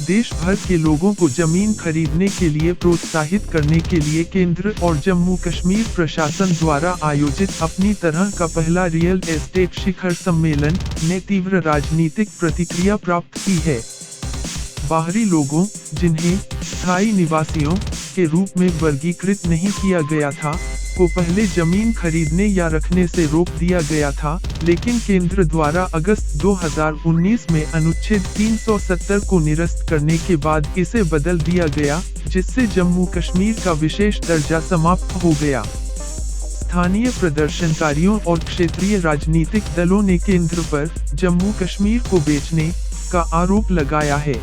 देश भर के लोगों को जमीन खरीदने के लिए प्रोत्साहित करने के लिए केंद्र और जम्मू कश्मीर प्रशासन द्वारा आयोजित अपनी तरह का पहला रियल एस्टेट शिखर सम्मेलन ने तीव्र राजनीतिक प्रतिक्रिया प्राप्त की है। बाहरी लोगों, जिन्हें स्थायी निवासियों के रूप में वर्गीकृत नहीं किया गया था, को पहले जमीन खरीदने या रखने से रोक दिया गया था, लेकिन केंद्र द्वारा अगस्त 2019 में अनुच्छेद 370 को निरस्त करने के बाद इसे बदल दिया गया, जिससे जम्मू कश्मीर का विशेष दर्जा समाप्त हो गया। स्थानीय प्रदर्शनकारियों और क्षेत्रीय राजनीतिक दलों ने केंद्र पर जम्मू कश्मीर को बेचने का आरोप लगाया है।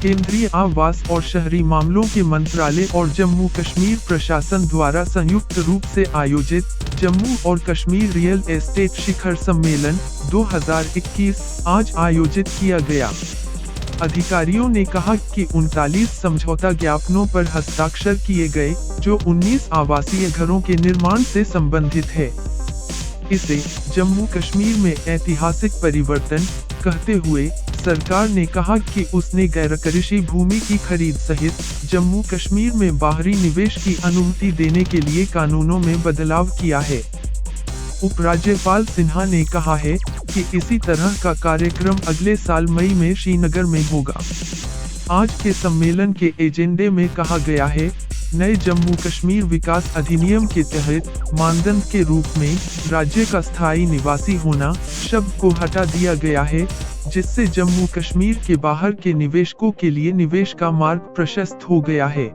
केंद्रीय आवास और शहरी मामलों के मंत्रालय और जम्मू कश्मीर प्रशासन द्वारा संयुक्त रूप से आयोजित जम्मू और कश्मीर रियल एस्टेट शिखर सम्मेलन 2021 आज आयोजित किया गया। अधिकारियों ने कहा कि 39 समझौता ज्ञापनों पर हस्ताक्षर किए गए, जो 19 आवासीय घरों के निर्माण से संबंधित है। इसे जम्मू कश्मीर में ऐतिहासिक परिवर्तन कहते हुए सरकार ने कहा कि उसने गैरकृषि भूमि की खरीद सहित जम्मू कश्मीर में बाहरी निवेश की अनुमति देने के लिए कानूनों में बदलाव किया है। उपराज्यपाल सिन्हा ने कहा है कि इसी तरह का कार्यक्रम अगले साल मई में श्रीनगर में होगा। आज के सम्मेलन के एजेंडे में कहा गया है, नए जम्मू कश्मीर विकास अधिनियम के तहत मानदंड के रूप में राज्य का स्थायी निवासी होना शब्द को हटा दिया गया है, जिससे जम्मू कश्मीर के बाहर के निवेशकों के लिए निवेश का मार्ग प्रशस्त हो गया है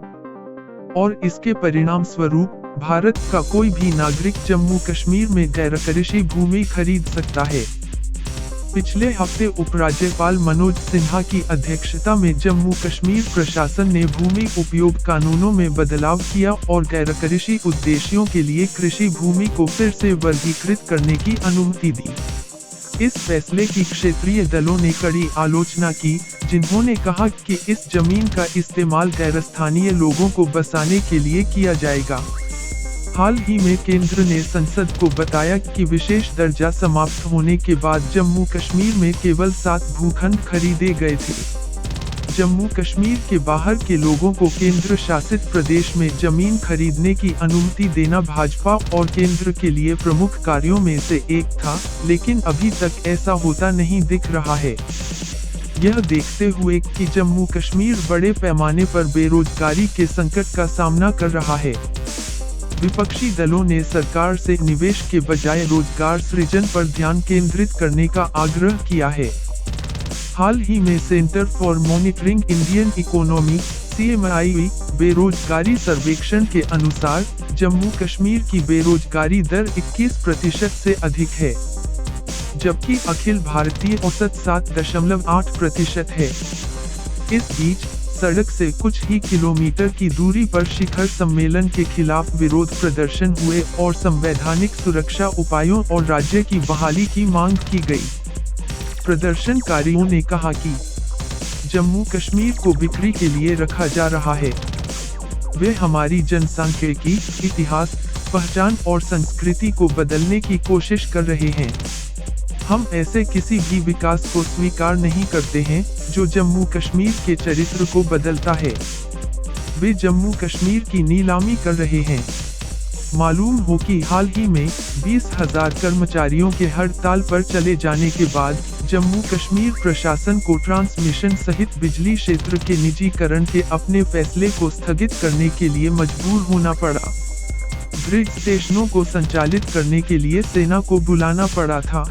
और इसके परिणाम स्वरूप भारत का कोई भी नागरिक जम्मू कश्मीर में गैरकृषि भूमि खरीद सकता है। पिछले हफ्ते उपराज्यपाल मनोज सिन्हा की अध्यक्षता में जम्मू कश्मीर प्रशासन ने भूमि उपयोग कानूनों में बदलाव किया और गैरकृषि उद्देश्यों के लिए कृषि भूमि को फिर से वर्गीकृत करने की अनुमति दी। इस फैसले की क्षेत्रीय दलों ने कड़ी आलोचना की, जिन्होंने कहा कि इस जमीन का इस्तेमाल गैरस्थानीय लोगों को बसाने के लिए किया जाएगा। हाल ही में केंद्र ने संसद को बताया कि विशेष दर्जा समाप्त होने के बाद जम्मू कश्मीर में केवल 7 भूखंड खरीदे गए थे। जम्मू कश्मीर के बाहर के लोगों को केंद्र शासित प्रदेश में जमीन खरीदने की अनुमति देना भाजपा और केंद्र के लिए प्रमुख कार्यों में से एक था, लेकिन अभी तक ऐसा होता नहीं दिख रहा है। यह देखते हुए कि जम्मू कश्मीर बड़े पैमाने पर बेरोजगारी के संकट का सामना कर रहा है, विपक्षी दलों ने सरकार से निवेश के बजाय रोजगार सृजन पर ध्यान केंद्रित करने का आग्रह किया है। हाल ही में centre for monitoring Indian economy (CMI) बेरोजगारी सर्वेक्षण के अनुसार जम्मू कश्मीर की बेरोजगारी दर 21% से अधिक है, जबकि अखिल भारतीय औसत 7.8% है। इस बीच सड़क से कुछ ही किलोमीटर की दूरी पर शिखर सम्मेलन के खिलाफ विरोध प्रदर्शन हुए और संवैधानिक सुरक्षा उपायों और राज्य की बहाली की मांग की गई। प्रदर्शनकारियों ने कहा कि जम्मू कश्मीर को बिक्री के लिए रखा जा रहा है। वे हमारी जनसांख्यिकी, इतिहास, पहचान और संस्कृति को बदलने की कोशिश कर रहे हैं। हम ऐसे किसी भी विकास को स्वीकार नहीं करते हैं जो जम्मू कश्मीर के चरित्र को बदलता है। वे जम्मू कश्मीर की नीलामी कर रहे हैं। मालूम हो कि हाल ही में 20,000 कर्मचारियों के हड़ताल पर चले जाने के बाद जम्मू कश्मीर प्रशासन को ट्रांसमिशन सहित बिजली क्षेत्र के निजीकरण के अपने फैसले को स्थगित करने के लिए मजबूर होना पड़ा। ग्रिड स्टेशनों को संचालित करने के लिए सेना को बुलाना पड़ा था।